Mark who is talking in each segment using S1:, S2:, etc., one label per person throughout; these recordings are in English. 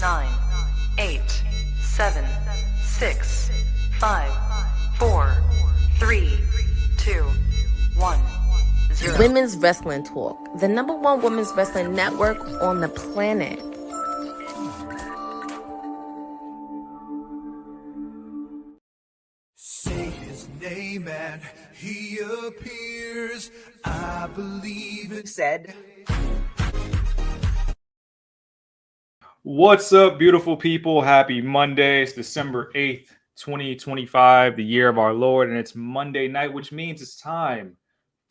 S1: 9, 8, 7, 6, 5, 4, 3, 2, 1, 0.
S2: Women's Wrestling Talk, the #1 women's wrestling network on the planet.
S3: Say his name and he appears. I believe it said.
S4: What's up, beautiful people? Happy Monday. It's December 8th, 2025, the year of our Lord, and it's Monday night, which means it's time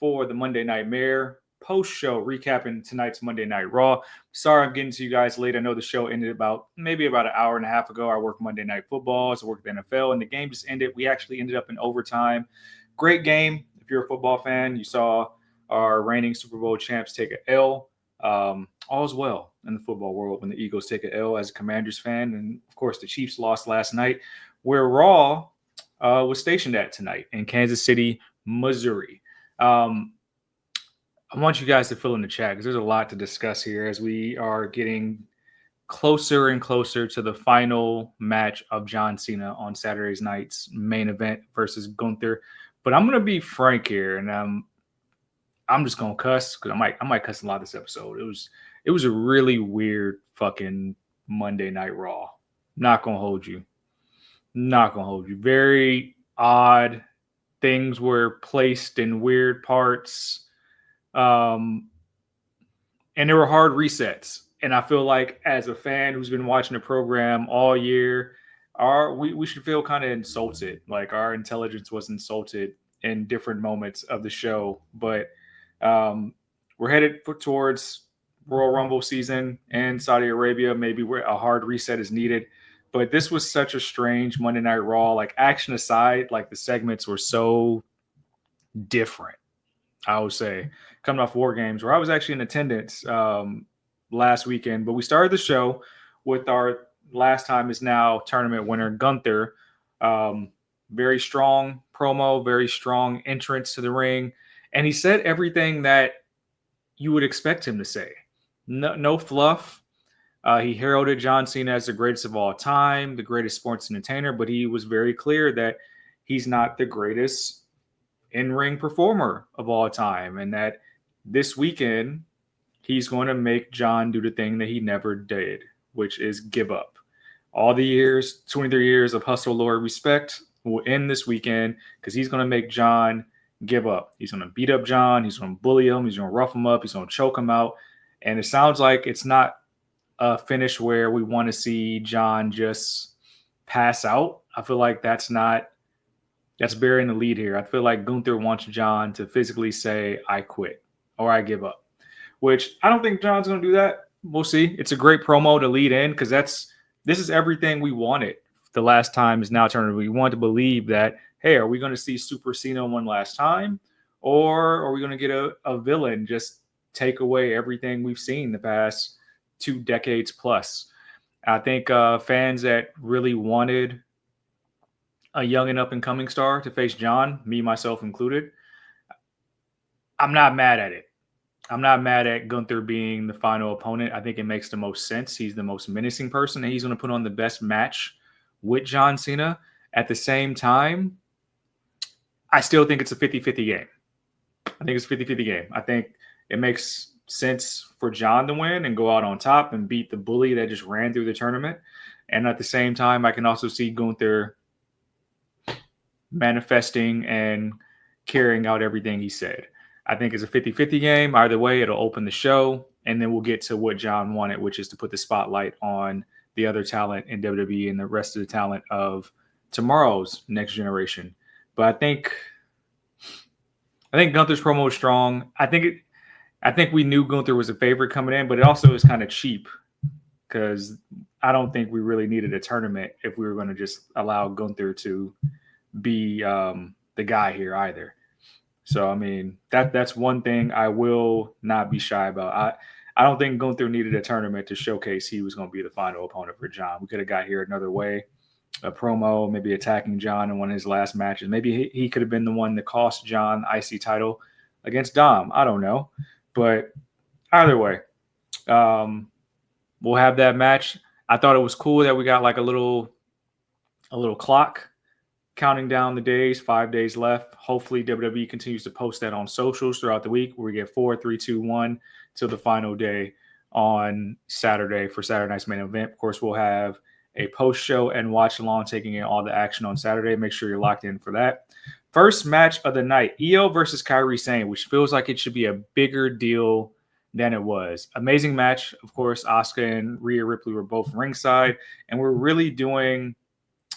S4: for the Monday Nightmare post-show recapping tonight's Monday Night Raw. Sorry I'm getting to you guys late. I know the show ended maybe about an hour and a half ago. I work Monday Night Football, so I work the NFL, and the game just ended. We actually ended up in overtime. Great game. If you're a football fan, you saw our reigning Super Bowl champs take an L. All's well in the football world when the Eagles take an L as a Commanders fan. And, of course, the Chiefs lost last night, where Raw was stationed at tonight in Kansas City, Missouri. I want you guys to fill in the chat because there's a lot to discuss here as we are getting closer and closer to the final match of John Cena on Saturday's night's main event versus Gunther. But I'm going to be frank here, and I'm just going to cuss because I might cuss a lot this episode. It was a really weird fucking Monday Night Raw. Not going to hold you. Very odd. Things were placed in weird parts. And there were hard resets. And I feel like as a fan who's been watching the program all year, we should feel kind of insulted. Like our intelligence was insulted in different moments of the show. But we're headed towards Royal Rumble season in Saudi Arabia. Maybe where a hard reset is needed. But this was such a strange Monday Night Raw. Like, action aside, like the segments were so different, I would say, coming off War Games, where I was actually in attendance last weekend. But we started the show with our last time is now tournament winner, Gunther. Very strong promo, very strong entrance to the ring. And he said everything that you would expect him to say. No fluff. He heralded John Cena as the greatest of all time, the greatest sports entertainer, but he was very clear that he's not the greatest in-ring performer of all time, and that this weekend he's going to make John do the thing that he never did, which is give up. All the years, 23 years of hustle, Lord, respect will end this weekend because he's going to make John give up. He's going to beat up John. He's going to bully him. He's going to rough him up. He's going to choke him out. And it sounds like it's not a finish where we want to see John just pass out. I feel like that's burying the lead here. I feel like Gunther wants John to physically say, I quit or I give up, which I don't think John's going to do that. We'll see. It's a great promo to lead in because this is everything we wanted. The last time is now tournament. We want to believe that, hey, are we going to see Super Cena one last time? Or are we going to get a villain just take away everything we've seen the past 2 decades plus? I think fans that really wanted a young and up-and-coming star to face John, me, myself included, I'm not mad at it. I'm not mad at Gunther being the final opponent. I think it makes the most sense. He's the most menacing person, and he's going to put on the best match with John Cena. At the same time, I still think it's a 50-50 game. I think it's a 50-50 game. I think it makes sense for John to win and go out on top and beat the bully that just ran through the tournament. And at the same time, I can also see Gunther manifesting and carrying out everything he said. I think it's a 50-50 game. Either way, it'll open the show, and then we'll get to what John wanted, which is to put the spotlight on the other talent in WWE and the rest of the talent of tomorrow's next generation. But I think Gunther's promo is strong. I think we knew Gunther was a favorite coming in, but it also is kind of cheap because I don't think we really needed a tournament if we were going to just allow Gunther to be the guy here either. So, I mean, that's one thing I will not be shy about. I don't think Gunther needed a tournament to showcase he was going to be the final opponent for John. We could have got here another way, a promo, maybe attacking John in one of his last matches. Maybe he could have been the one that cost John the IC title against Dom. I don't know. But either way, we'll have that match. I thought it was cool that we got like a little clock counting down the days, 5 days left. Hopefully WWE continues to post that on socials throughout the week where we get 4, 3, 2, 1 till the final day on Saturday for Saturday night's main event. Of course, we'll have a post show and watch along taking in all the action on Saturday. Make sure you're locked in for that. First match of the night, Io versus Kairi Sane, which feels like it should be a bigger deal than it was. Amazing match. Of course, Asuka and Rhea Ripley were both ringside, and we're really doing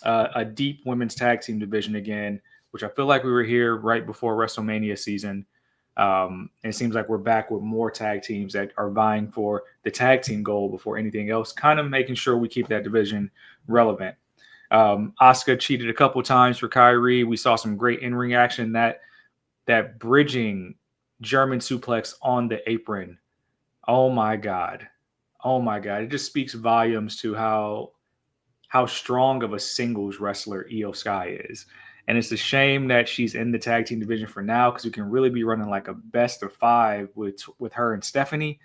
S4: a deep women's tag team division again, which I feel like we were here right before WrestleMania season. And it seems like we're back with more tag teams that are vying for the tag team goal before anything else, kind of making sure we keep that division relevant. Asuka cheated a couple times for Kairi. We saw some great in-ring action. That bridging German suplex on the apron. Oh my God. It just speaks volumes to how strong of a singles wrestler Io Sky is. And it's a shame that she's in the tag team division for now because we can really be running like a best of 5 with her and Stephanie.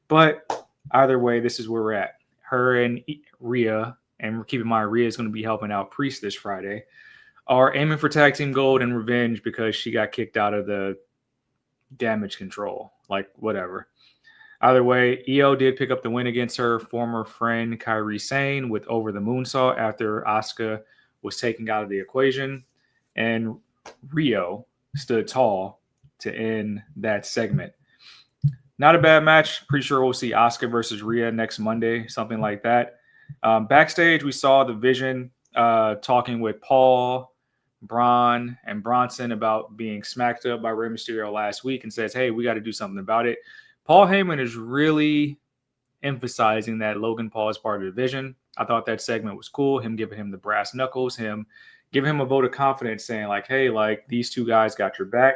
S4: But either way, this is where we're at. Her and Rhea, and keep in mind, Rhea is going to be helping out Priest this Friday, are aiming for tag team gold and revenge because she got kicked out of the Damage Control. Like, whatever. Either way, Io did pick up the win against her former friend Kairi Sane with Over the Moonsault after Asuka was taken out of the equation. And Rio stood tall to end that segment. Not a bad match. Pretty sure we'll see Asuka versus Rhea next Monday, something like that. Backstage, we saw the Vision talking with Paul, Braun, and Bronson about being smacked up by Rey Mysterio last week and says, hey, we got to do something about it. Paul Heyman is really emphasizing that Logan Paul is part of the division. I thought that segment was cool. Him giving him the brass knuckles, him giving him a vote of confidence saying like, hey, like these two guys got your back.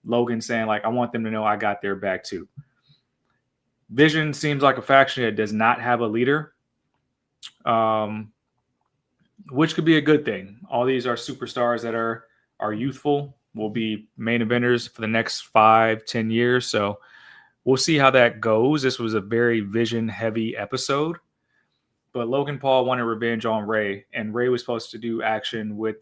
S4: Logan saying like, I want them to know I got their back too. Vision seems like a faction that does not have a leader, which could be a good thing. All these are superstars that are youthful, will be main eventers for the next 5-10 years. So we'll see how that goes. This was a very Vision-heavy episode. But Logan Paul wanted revenge on Rey, and Rey was supposed to do action with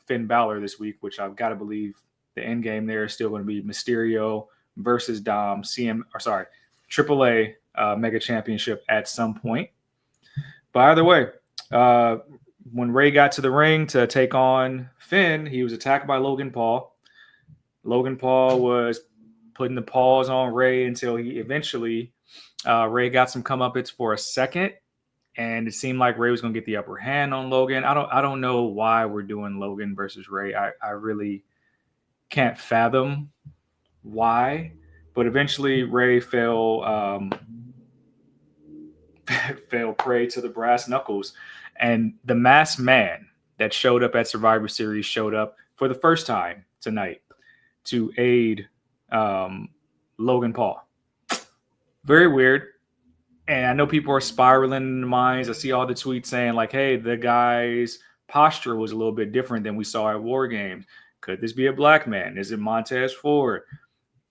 S4: Finn Balor this week, which I've got to believe the end game there is still going to be Mysterio versus Dom, AAA Mega Championship at some point. But either way, when Rey got to the ring to take on Finn, he was attacked by Logan Paul. Logan Paul was putting the paws on Rey until he eventually Rey got some comeuppance for a second, and it seemed like Rey was going to get the upper hand on Logan. I don't know why we're doing Logan versus Rey. I really can't fathom why, but eventually Rey fell prey to the brass knuckles, and the masked man that showed up at Survivor Series showed up for the first time tonight to aid Logan Paul. Very weird. And I know people are spiraling in their minds. I see all the tweets saying like, hey, the guy's posture was a little bit different than we saw at War Games. Could this be a black man? Is it Montez Ford?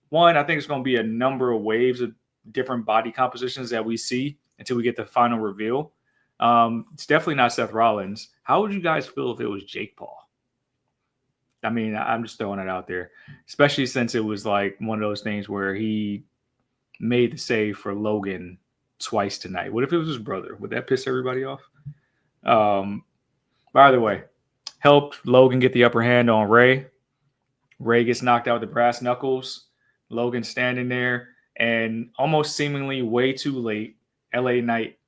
S4: One, I think it's going to be a number of waves of different body compositions that we see until we get the final reveal. It's definitely not Seth Rollins. How would you guys feel if it was Jake Paul? I mean, I'm just throwing it out there, especially since it was like one of those things where he made the save for Logan twice tonight. What if it was his brother? Would that piss everybody off? By the way, helped Logan get the upper hand on Rey. Rey gets knocked out with the brass knuckles. Logan standing there, and almost seemingly way too late, LA Knight,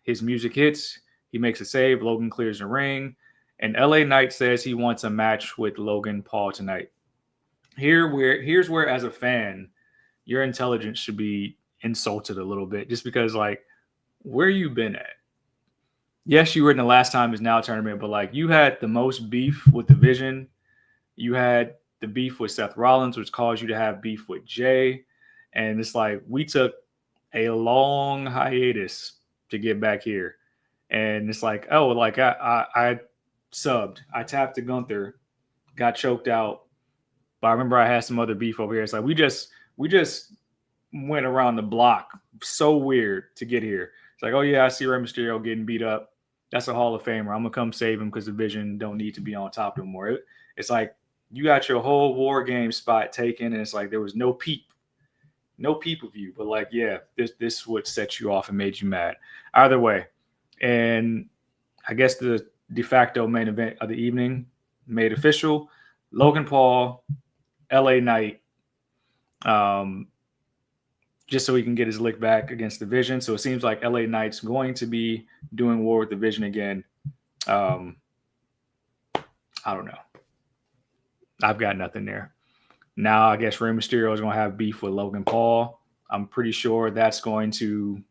S4: his music hits. He makes a save. Logan clears the ring. And LA Knight says he wants a match with Logan Paul tonight. Here's where, as a fan, your intelligence should be insulted a little bit, just because, like, where you been at? Yes, you were in the last time is now tournament, but like you had the most beef with the Vision. You had the beef with Seth Rollins, which caused you to have beef with Jay. And it's like we took a long hiatus to get back here. And it's like, oh, like I subbed. I tapped to Gunther, got choked out. But I remember I had some other beef over here. It's like we just went around the block so weird to get here. It's like, oh yeah, I see Rey Mysterio getting beat up. That's a Hall of Famer. I'm gonna come save him because the Vision don't need to be on top anymore. It's like you got your whole War Game spot taken, and it's like there was no pay-per-view. But like, yeah, this would set you off and made you mad. Either way, and I guess the de facto main event of the evening made official: Logan Paul, LA Knight. Just so he can get his lick back against the Vision. So it seems like LA Knight's going to be doing war with the Vision again. I don't know. I've got nothing there. Now I guess Rey Mysterio is going to have beef with Logan Paul. I'm pretty sure that's going to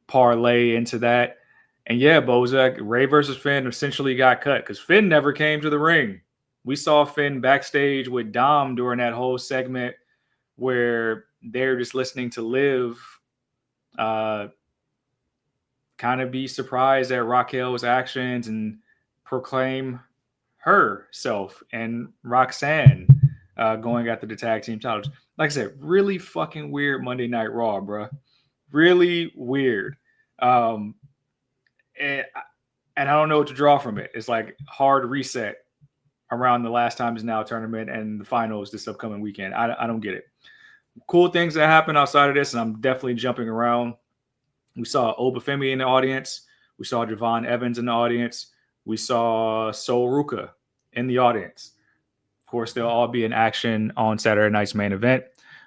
S4: parlay into that. And yeah, Bozak, Ray versus Finn essentially got cut because Finn never came to the ring. We saw Finn backstage with Dom during that whole segment where they're just listening to Liv kind of be surprised at Raquel's actions and proclaim herself and Roxanne going after the tag team titles. Like I said, really fucking weird Monday Night Raw, bro. Really weird. And I don't know what to draw from it. It's like hard reset around the Last Time Is Now tournament and the finals this upcoming weekend. I don't get it. Cool things that happen outside of this, and I'm definitely jumping around. We saw Obafemi in the audience. We saw Javon Evans in the audience. We saw Sol Ruka in the audience. Of course, they'll all be in action on Saturday night's main event.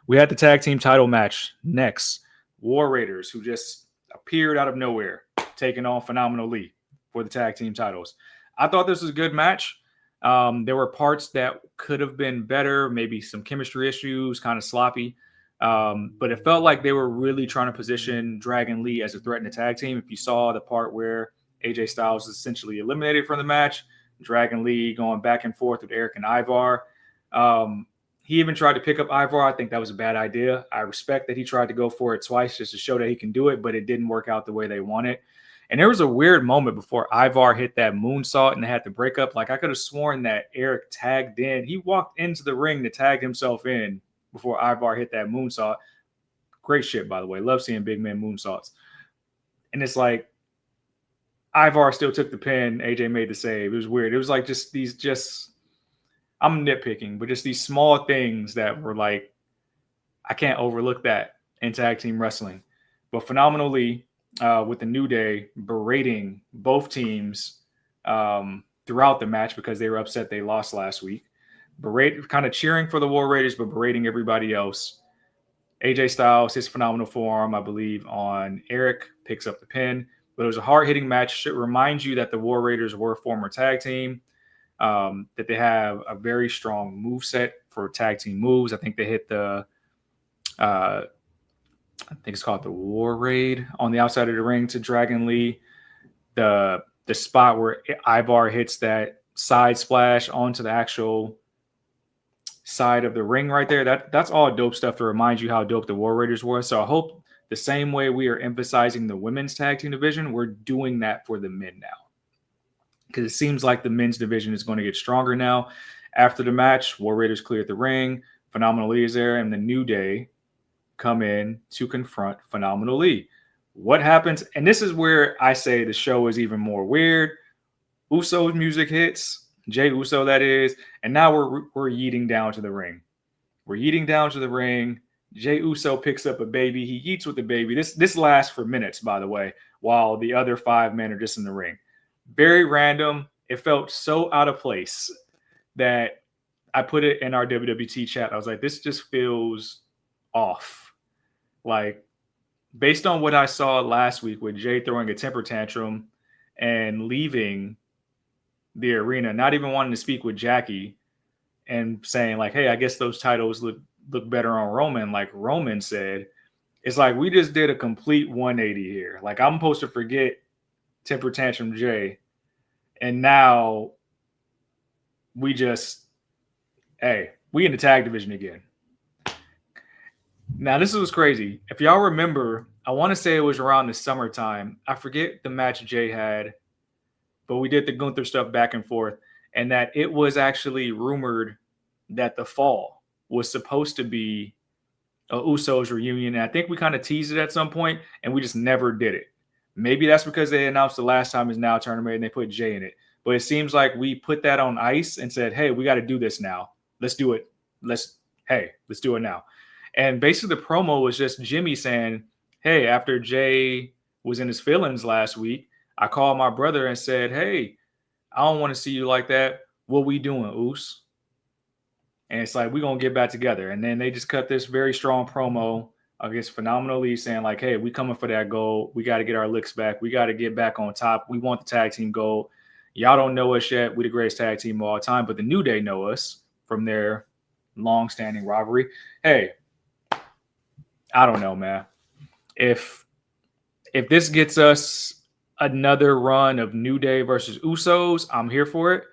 S4: We had the tag team title match next. War Raiders, who just appeared out of nowhere, taking on Phenomenal Lee for the tag team titles. I thought this was a good match. There were parts that could have been better, maybe some chemistry issues, kind of sloppy. But it felt like they were really trying to position Dragon Lee as a threat in the tag team. If you saw the part where AJ Styles was essentially eliminated from the match, Dragon Lee going back and forth with Eric and Ivar. He even tried to pick up Ivar. I think that was a bad idea. I respect that he tried to go for it twice just to show that he can do it, but it didn't work out the way they wanted. And there was a weird moment before Ivar hit that moonsault and they had to break up. Like I could have sworn that Eric tagged in. He walked into the ring to tag himself in before Ivar hit that moonsault. Great shit, by the way. Love seeing big men moonsaults. And it's like Ivar still took the pin. AJ made the save. It was weird. It was like I'm nitpicking, but just these small things that were like, I can't overlook that in tag team wrestling. But Phenomenal Lee, with the New Day berating both teams throughout the match because they were upset they lost last week. Kind of cheering for the War Raiders, but berating everybody else. AJ Styles, his phenomenal forearm, I believe, on Eric, picks up the pin. But it was a hard-hitting match. Should remind you that the War Raiders were a former tag team, that they have a very strong moveset for tag team moves. I think they hit the I think it's called the War Raid on the outside of the ring to Dragon Lee. The spot where Ivar hits that side splash onto the actual side of the ring right there. That's all dope stuff to remind you how dope the War Raiders were. So I hope the same way we are emphasizing the women's tag team division, we're doing that for the men now. Because it seems like the men's division is going to get stronger now. After the match, War Raiders cleared the ring. Phenomenal Lee is there, and the New Day come in to confront Phenomenal Lee. What happens? And this is where I say the show is even more weird. Uso's music hits, Jey Uso that is, and now we're yeeting down to the ring. We're yeeting down to the ring. Jey Uso picks up a baby. He eats with the baby. This lasts for minutes, by the way, while the other 5 men are just in the ring. Very random. It felt so out of place that I put it in our WWT chat. I was like, this just feels off. Like, based on what I saw last week with Jey throwing a temper tantrum and leaving the arena, not even wanting to speak with Jackie and saying like, hey, I guess those titles look better on Roman, like Roman said. It's like we just did a complete 180 here. Like, I'm supposed to forget temper tantrum Jey, and now we in the tag division again. Now, this was crazy. If y'all remember, I want to say it was around the summertime. I forget the match Jey had, but we did the Gunther stuff back and forth, and that it was actually rumored that the fall was supposed to be a Usos reunion. And I think we kind of teased it at some point, and we just never did it. Maybe that's because they announced the last time is now tournament and they put Jay in it. But it seems like we put that on ice and said, hey, we got to do this now. Let's do it. Let's do it now. And basically the promo was just Jimmy saying, hey, after Jay was in his feelings last week, I called my brother and said, hey, I don't want to see you like that. What we doing, Oos? And it's like, we're going to get back together. And then they just cut this very strong promo against Phenomenal Lee saying like, hey, we coming for that gold. We got to get our licks back. We got to get back on top. We want the tag team gold. Y'all don't know us yet. We're the greatest tag team of all time. But the New Day know us from their long-standing rivalry. Hey, I don't know, man. If this gets us another run of New Day versus Usos, I'm here for it.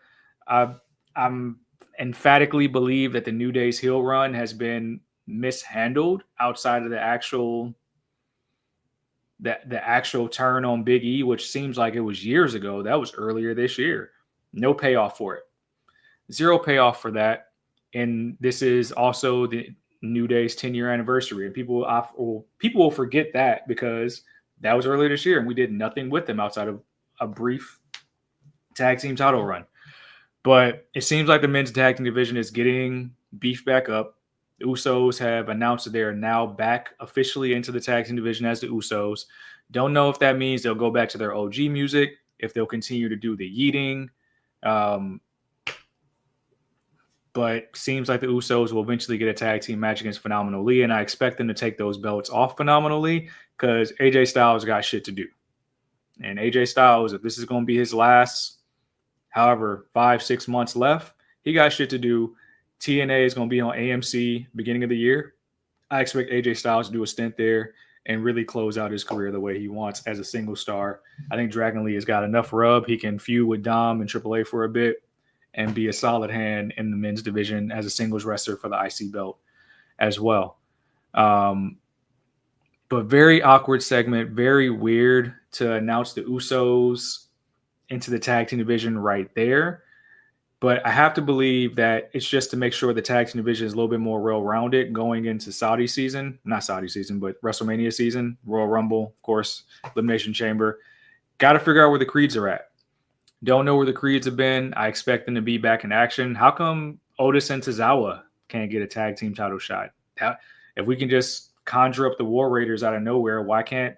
S4: I'm emphatically believe that the New Day's heel run has been mishandled outside of the actual turn on Big E, which seems like it was years ago. That was earlier this year. No payoff for it. Zero payoff for that. And this is also the New Day's 10-year anniversary. And people will forget that because that was earlier this year and we did nothing with them outside of a brief tag team title run. But it seems like the men's tag team division is getting beefed back up. The Usos have announced that they are now back officially into the tag team division as the Usos. Don't know if that means they'll go back to their OG music, if they'll continue to do the yeeting. But seems like the Usos will eventually get a tag team match against Phenomenal Lee, and I expect them to take those belts off Phenomenal Lee because AJ Styles got shit to do. And AJ Styles, if this is going to be his last, however, 5-6 months left, he got shit to do. TNA is going to be on AMC beginning of the year. I expect AJ Styles to do a stint there and really close out his career the way he wants as a single star. I think Dragon Lee has got enough rub. He can feud with Dom and AAA for a bit and be a solid hand in the men's division as a singles wrestler for the IC belt as well. But very awkward segment, very weird to announce the Usos into the tag team division right there. But I have to believe that it's just to make sure the tag team division is a little bit more well-rounded going into Saudi season. Not Saudi season, but WrestleMania season, Royal Rumble, of course, Elimination Chamber. Got to figure out where the Creeds are at. Don't know where the Creeds have been. I expect them to be back in action. How come Otis and Tozawa can't get a tag team title shot? If we can just conjure up the War Raiders out of nowhere, why can't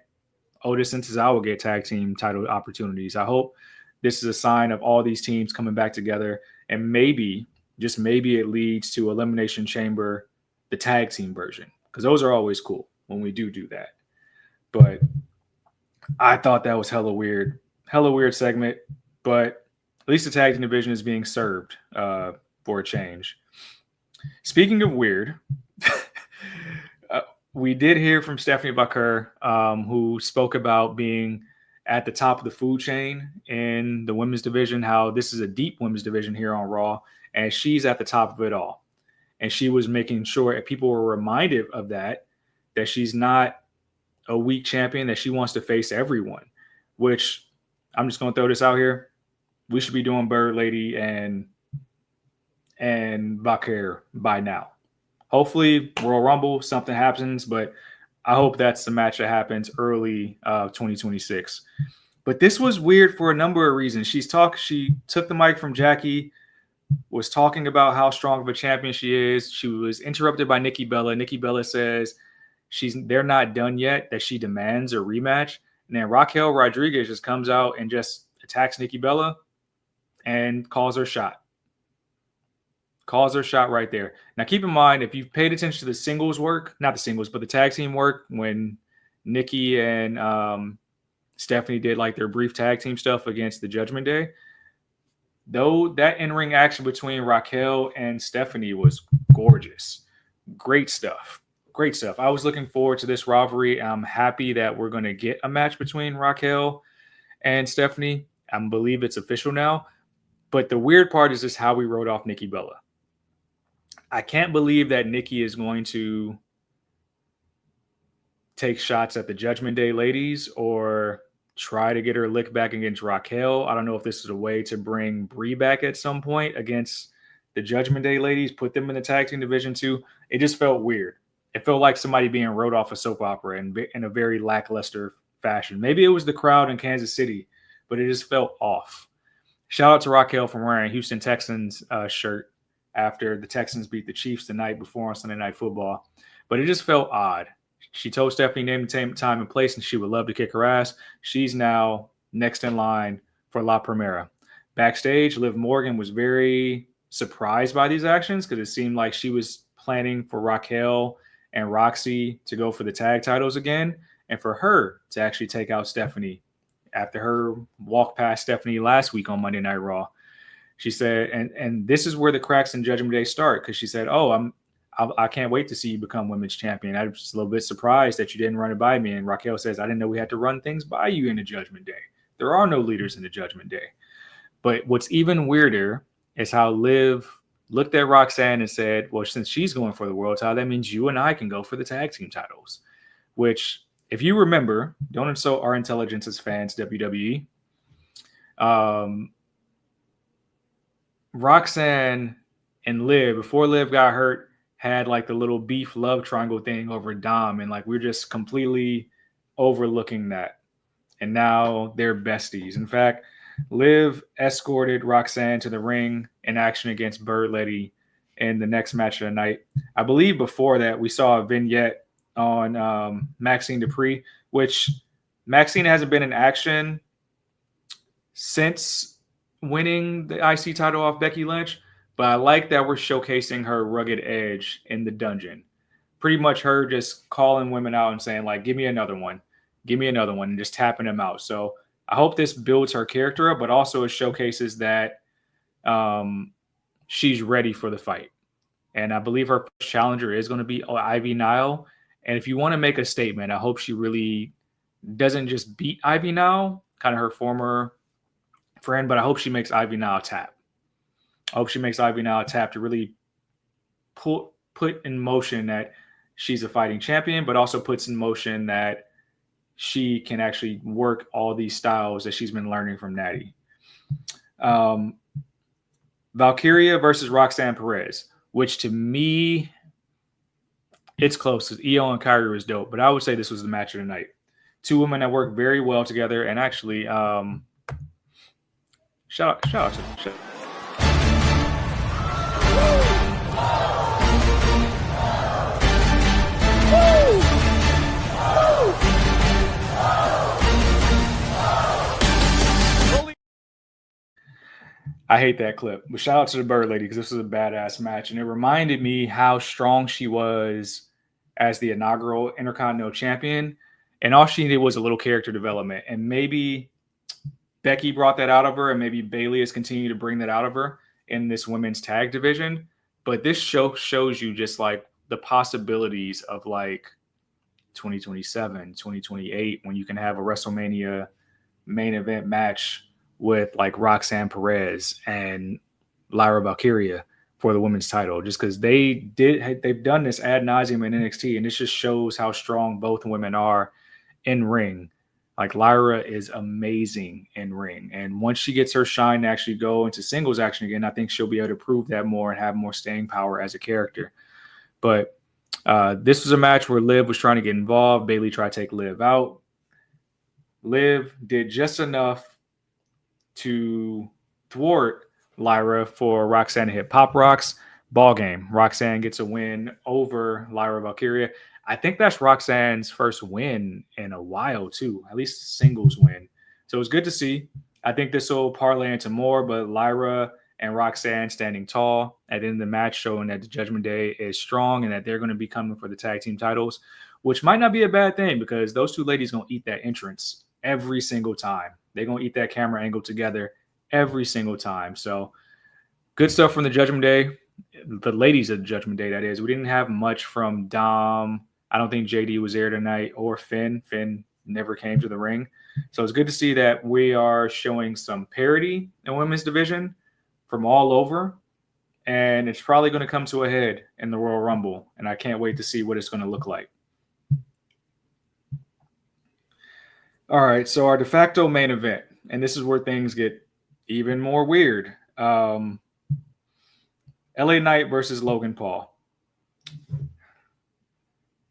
S4: Otis and Tozawa get tag team title opportunities? I hope this is a sign of all these teams coming back together, and maybe, just maybe, it leads to Elimination Chamber, the tag team version, because those are always cool when we do that. But I thought that was hella weird segment, but at least the tag team division is being served for a change. Speaking of weird, we did hear from Stephanie Baker, who spoke about being at the top of the food chain in the women's division, how this is a deep women's division here on Raw, and she's at the top of it all. And she was making sure people were reminded of that she's not a weak champion, that she wants to face everyone, which I'm just going to throw this out here. We should be doing Bird Lady and Baker by now. Hopefully Royal Rumble, something happens, but I hope that's the match that happens early 2026. But this was weird for a number of reasons. She took the mic from Jackie, was talking about how strong of a champion she is. She was interrupted by Nikki Bella. Nikki Bella says they're not done yet, that she demands a rematch. And then Raquel Rodriguez just comes out and just attacks Nikki Bella and calls her shot. Calls her shot right there. Now, keep in mind, if you've paid attention to the singles work, not the singles, but the tag team work, when Nikki and Stephanie did like their brief tag team stuff against the Judgment Day, though that in-ring action between Raquel and Stephanie was gorgeous. Great stuff. Great stuff. I was looking forward to this rivalry. I'm happy that we're going to get a match between Raquel and Stephanie. I believe it's official now. But the weird part is just how we wrote off Nikki Bella. I can't believe that Nikki is going to take shots at the Judgment Day ladies or try to get her lick back against Raquel. I don't know if this is a way to bring Brie back at some point against the Judgment Day ladies, put them in the tag team division too. It just felt weird. It felt like somebody being wrote off a soap opera in a very lackluster fashion. Maybe it was the crowd in Kansas City, but it just felt off. Shout out to Raquel for wearing a Houston Texans shirt after the Texans beat the Chiefs the night before on Sunday Night Football. But it just felt odd. She told Stephanie name the time and place, and she would love to kick her ass. She's now next in line for La Primera. Backstage, Liv Morgan was very surprised by these actions because it seemed like she was planning for Raquel and Roxy to go for the tag titles again, and for her to actually take out Stephanie after her walk past Stephanie last week on Monday Night Raw. She said, and this is where the cracks in Judgment Day start, because she said, I can't wait to see you become women's champion. I'm just a little bit surprised that you didn't run it by me. And Raquel says, I didn't know we had to run things by you in the Judgment Day. There are no leaders in the Judgment Day. But what's even weirder is how Liv looked at Roxanne and said, well, since she's going for the world title, that means you and I can go for the tag team titles. Which, if you remember, don't insult our intelligence as fans, WWE. Roxanne and Liv, before Liv got hurt, had like the little beef love triangle thing over Dom, and like we're just completely overlooking that. And now they're besties. In fact, Liv escorted Roxanne to the ring in action against Bird Lady in the next match of the night. I believe before that we saw a vignette on Maxine Dupree, which Maxine hasn't been in action since winning the IC title off Becky Lynch. But I like that we're showcasing her rugged edge in the dungeon. Pretty much her just calling women out and saying, like, give me another one, and just tapping them out. So I hope this builds her character up, but also it showcases that she's ready for the fight. And I believe her challenger is going to be Ivy Nile. And if you want to make a statement, I hope she really doesn't just beat Ivy Nile, kind of her former friend, but I hope she makes Ivy Nile tap. I hope she makes Ivy Nile tap to really put in motion that she's a fighting champion, but also puts in motion that she can actually work all these styles that she's been learning from Natty. Valkyria versus Roxanne Perez, which to me, it's close because Io and Kyrie was dope, but I would say this was the match of the night. Two women that work very well together, and actually, shout out to I hate that clip, but shout out to the Bird Lady because this was a badass match, and it reminded me how strong she was as the inaugural Intercontinental Champion, and all she needed was a little character development, and maybe Becky brought that out of her, and maybe Bayley has continued to bring that out of her in this women's tag division. But this show shows you just like the possibilities of like 2027, 2028, when you can have a WrestleMania main event match with like Roxanne Perez and Lyra Valkyria for the women's title, just because they've done this ad nauseum in NXT, and this just shows how strong both women are in ring. Like Lyra is amazing in ring, and once she gets her shine to actually go into singles action again, I think she'll be able to prove that more and have more staying power as a character. But this was a match where Liv was trying to get involved. Bayley tried to take Liv out. Liv did just enough to thwart Lyra for Roxanne to hit Pop Rocks. Ball game. Roxanne gets a win over Lyra Valkyria. I think that's Roxanne's first win in a while too, at least a singles win. So it was good to see. I think this will parlay into more, but Lyra and Roxanne standing tall at the end of the match, showing that the Judgment Day is strong and that they're going to be coming for the tag team titles, which might not be a bad thing because those two ladies going to eat that entrance every single time. They're going to eat that camera angle together every single time. So good stuff from the Judgment Day. The ladies of the Judgment Day, that is. We didn't have much from Dom. I don't think JD was there tonight, or Finn. Finn never came to the ring. So it's good to see that we are showing some parity in women's division from all over. And it's probably going to come to a head in the Royal Rumble. And I can't wait to see what it's going to look like. All right, so our de facto main event, and this is where things get even more weird. LA Knight versus Logan Paul.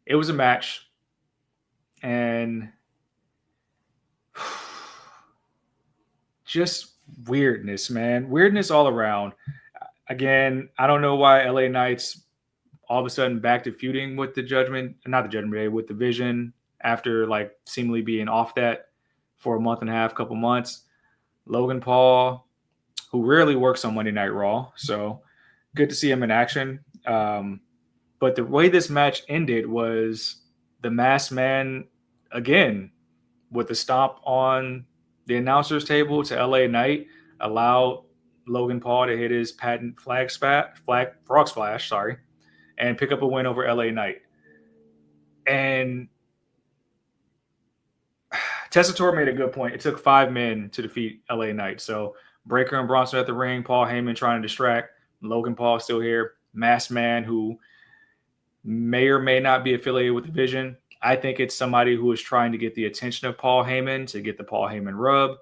S4: It was a match, and just weirdness, man. Weirdness all around. Again, I don't know why LA Knights all of a sudden back to feuding with the Judgment, not the Judgment Day, with the Vision after like seemingly being off that for a month and a half, couple months. Logan Paul, who rarely works on Monday Night Raw, so good to see him in action. But the way this match ended was the Masked Man, again, with a stomp on the announcer's table to LA Knight, allowed Logan Paul to hit his patent frog splash, and pick up a win over LA Knight. And Tessitore made a good point. It took 5 men to defeat LA Knight. So Breakker and Bronson at the ring, Paul Heyman trying to distract, Logan Paul still here, Masked Man, who may or may not be affiliated with the Vision. I think it's somebody who is trying to get the attention of Paul Heyman, to get the Paul Heyman rub,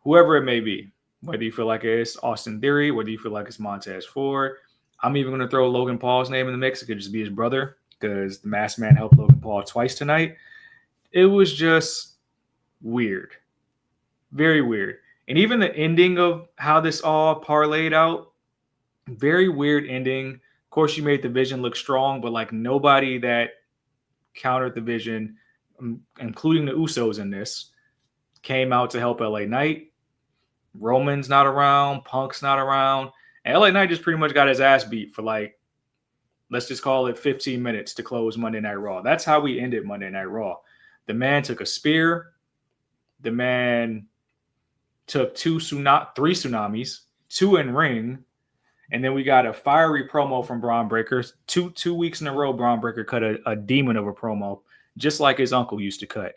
S4: whoever it may be. Whether you feel like it's Austin Theory, whether you feel like it's Montez Ford. I'm even going to throw Logan Paul's name in the mix. It could just be his brother, because the Masked Man helped Logan Paul twice tonight. It was just weird. Very weird. And even the ending of how this all parlayed out, very weird ending. Of course, you made the Vision look strong, but like nobody that countered the Vision, including the Usos in this, came out to help LA Knight. Roman's not around. Punk's not around. And LA Knight just pretty much got his ass beat for like, let's just call it 15 minutes to close Monday Night Raw. That's how we ended Monday Night Raw. The man took a spear. The man took 3 tsunamis, 2 in ring. And then we got a fiery promo from Bron Breakker. Two weeks in a row, Bron Breakker cut a demon of a promo, just like his uncle used to cut,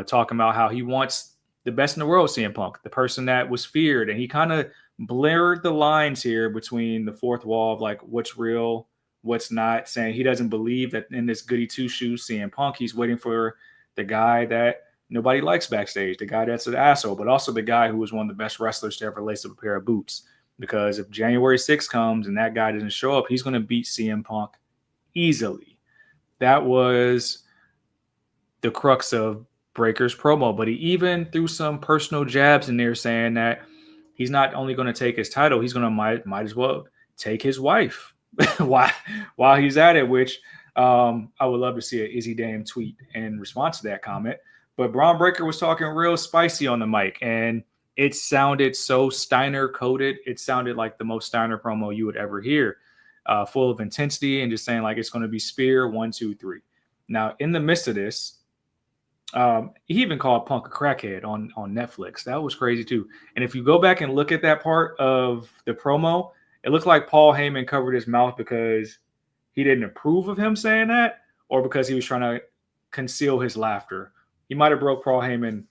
S4: talking about how he wants the best in the world, CM Punk, the person that was feared. And he kind of blurred the lines here between the fourth wall of like what's real, what's not, saying he doesn't believe that in this goody two-shoes CM Punk, he's waiting for the guy that nobody likes backstage, the guy that's an asshole, but also the guy who was one of the best wrestlers to ever lace up a pair of boots. Because if January 6th comes and that guy doesn't show up, he's going to beat CM Punk easily. That was the crux of Breakker's promo. But he even threw some personal jabs in there saying that he's not only going to take his title, he's going to might as well take his wife while he's at it, which I would love to see an Izzy Dame tweet in response to that comment. But Bron Breakker was talking real spicy on the mic, and it sounded so Steiner-coded. It sounded like the most Steiner promo you would ever hear, full of intensity and just saying like it's going to be spear 1, 2, 3. Now, in the midst of this, he even called Punk a crackhead on Netflix. That was crazy too. And if you go back and look at that part of the promo, it looked like Paul Heyman covered his mouth because he didn't approve of him saying that, or because he was trying to conceal his laughter. He might have broke Paul Heyman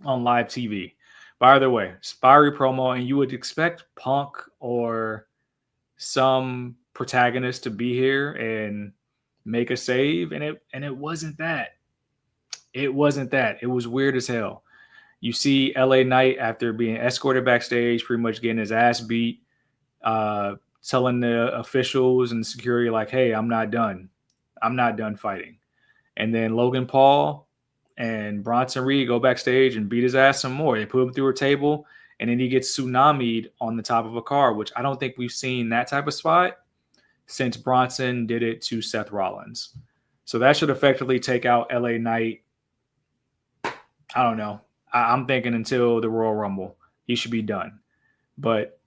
S4: on live TV. By the way, fiery promo, and you would expect Punk or some protagonist to be here and make a save, and it wasn't that. It wasn't that. It was weird as hell. You see LA Knight, after being escorted backstage, pretty much getting his ass beat, telling the officials and security like, hey, I'm not done. I'm not done fighting. And then Logan Paul and Bronson Reed go backstage and beat his ass some more. They put him through a table, and then he gets tsunami'd on the top of a car, which I don't think we've seen that type of spot since Bronson did it to Seth Rollins. So that should effectively take out LA Knight. I don't know. I'm thinking until the Royal Rumble, he should be done. But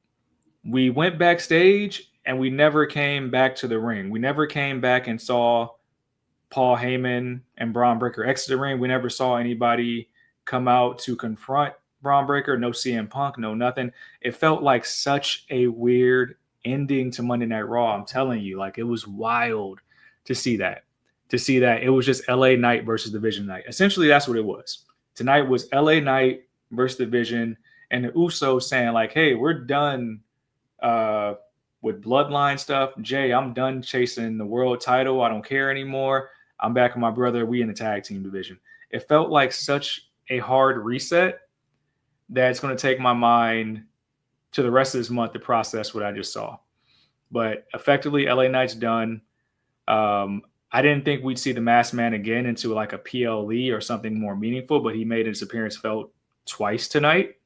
S4: we went backstage, and we never came back to the ring. We never came back and saw Paul Heyman and Bron Breakker exit the ring. We never saw anybody come out to confront Bron Breakker. No CM Punk, no nothing. It felt like such a weird ending to Monday Night Raw. I'm telling you, like, it was wild to see that. It was just LA Knight versus the Vision Night. Essentially, that's what it was. Tonight was LA Knight versus the Vision, and the Usos saying like, hey, we're done with bloodline stuff. Jay, I'm done chasing the world title. I don't care anymore. I'm back with my brother. We in the tag team division. It felt like such a hard reset that it's going to take my mind to the rest of this month to process what I just saw. But effectively, LA Knight's done. I didn't think we'd see the Masked Man again into like a PLE or something more meaningful, but he made his appearance felt twice tonight.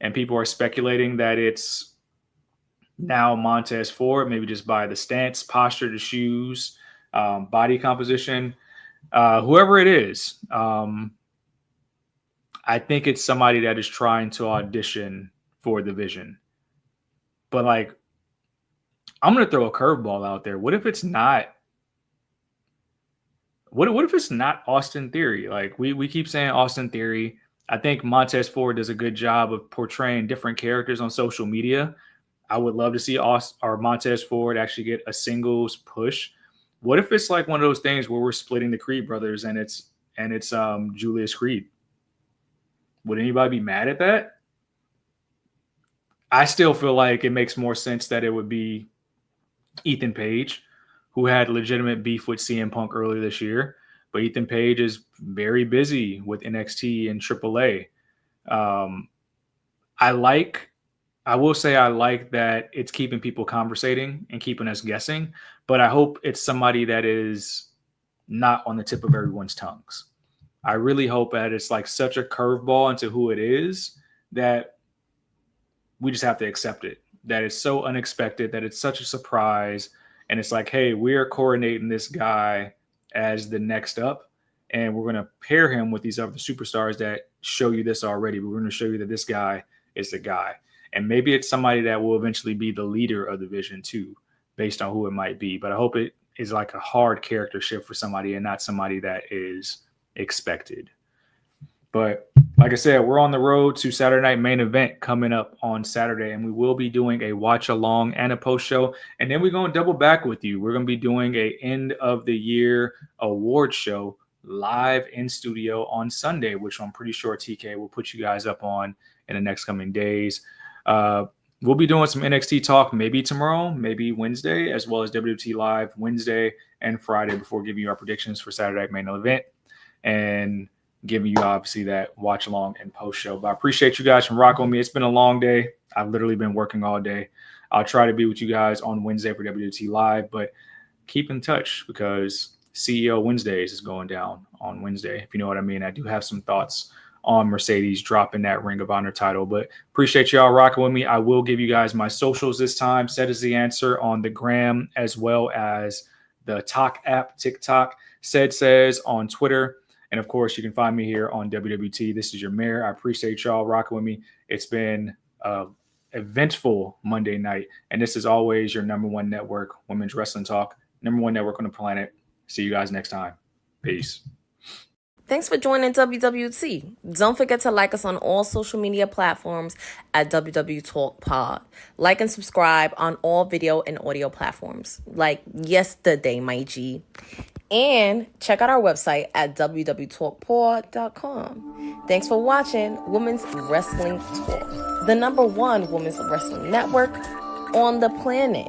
S4: and people are speculating that it's now Montez Ford, maybe just by the stance, posture, the shoes, body composition, whoever it is. I think it's somebody that is trying to audition for the vision. But like, I'm going to throw a curveball out there. What if it's not? What if it's not Austin Theory? Like we keep saying Austin Theory. I think Montez Ford does a good job of portraying different characters on social media. I would love to see Montez Ford actually get a singles push. What if it's like one of those things where we're splitting the Creed brothers and it's Julius Creed? Would anybody be mad at that? I still feel like it makes more sense that it would be Ethan Page, who had legitimate beef with CM Punk earlier this year. But Ethan Page is very busy with NXT and AAA. I will say I like that it's keeping people conversating and keeping us guessing, but I hope it's somebody that is not on the tip of everyone's tongues. I really hope that it's like such a curveball into who it is that we just have to accept it, that it's so unexpected, that it's such a surprise. And it's like, hey, we're coordinating this guy as the next up, and we're going to pair him with these other superstars that show you this already. But we're going to show you that this guy is the guy. And maybe it's somebody that will eventually be the leader of the vision too, based on who it might be. But I hope it is like a hard character shift for somebody and not somebody that is expected. But like I said, we're on the road to Saturday Night Main Event coming up on Saturday, and we will be doing a watch along and a post show. And then we're going to double back with you. We're going to be doing a end of the year award show live in studio on Sunday, which I'm pretty sure TK will put you guys up on in the next coming days. We'll be doing some NXT talk maybe tomorrow, maybe Wednesday, as well as WWE Live Wednesday and Friday before giving you our predictions for Saturday Night Main Event and giving you obviously that watch along and post show. But I appreciate you guys from rocking with me. It's been a long day. I've literally been working all day. I'll try to be with you guys on Wednesday for WWE Live, but keep in touch because CEO Wednesdays is going down on Wednesday. If you know what I mean, I do have some thoughts on Mercedes dropping that Ring of Honor title, but appreciate y'all rocking with me. I will give you guys my socials this time. Set is the answer on the gram as well as the Talk app, TikTok. Says on Twitter. And of course, you can find me here on WWT. This is your mayor. I appreciate y'all rocking with me. It's been an eventful Monday night. And this is always your number one network, Women's Wrestling Talk, number one network on the planet. See you guys next time. Peace.
S2: Thanks for joining WWT. Don't forget to like us on all social media platforms at WW Talk Pod. Like and subscribe on all video and audio platforms like yesterday, my G. And check out our website at www.talkpod.com. Thanks for watching Women's Wrestling Talk, the number one women's wrestling network on the planet.